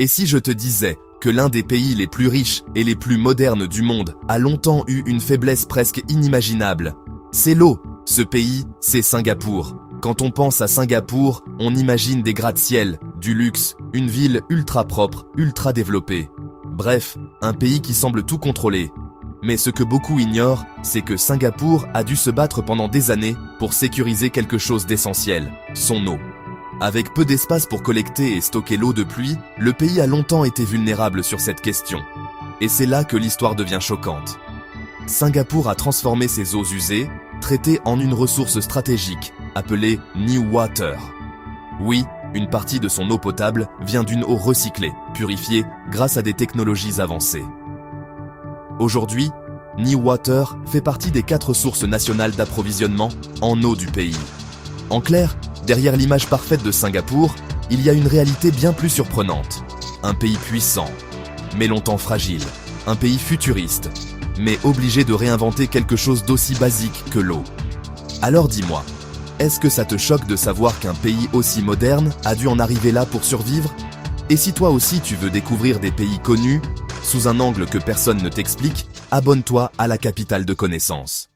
Et si je te disais que l'un des pays les plus riches et les plus modernes du monde a longtemps eu une faiblesse presque inimaginable? C'est l'eau. Ce pays, c'est Singapour. Quand on pense à Singapour, on imagine des gratte-ciel, du luxe, une ville ultra propre, ultra développée. Bref, un pays qui semble tout contrôler. Mais ce que beaucoup ignorent, c'est que Singapour a dû se battre pendant des années pour sécuriser quelque chose d'essentiel, son eau. Avec peu d'espace pour collecter et stocker l'eau de pluie, le pays a longtemps été vulnérable sur cette question. Et c'est là que l'histoire devient choquante. Singapour a transformé ses eaux usées, traitées en une ressource stratégique, appelée NEWater. Oui, une partie de son eau potable vient d'une eau recyclée, purifiée grâce à des technologies avancées. Aujourd'hui, NEWater fait partie des 4 sources nationales d'approvisionnement en eau du pays. En clair, derrière l'image parfaite de Singapour, il y a une réalité bien plus surprenante. Un pays puissant, mais longtemps fragile. Un pays futuriste, mais obligé de réinventer quelque chose d'aussi basique que l'eau. Alors dis-moi, est-ce que ça te choque de savoir qu'un pays aussi moderne a dû en arriver là pour survivre? Et si toi aussi tu veux découvrir des pays connus, sous un angle que personne ne t'explique, abonne-toi à la capitale de connaissances.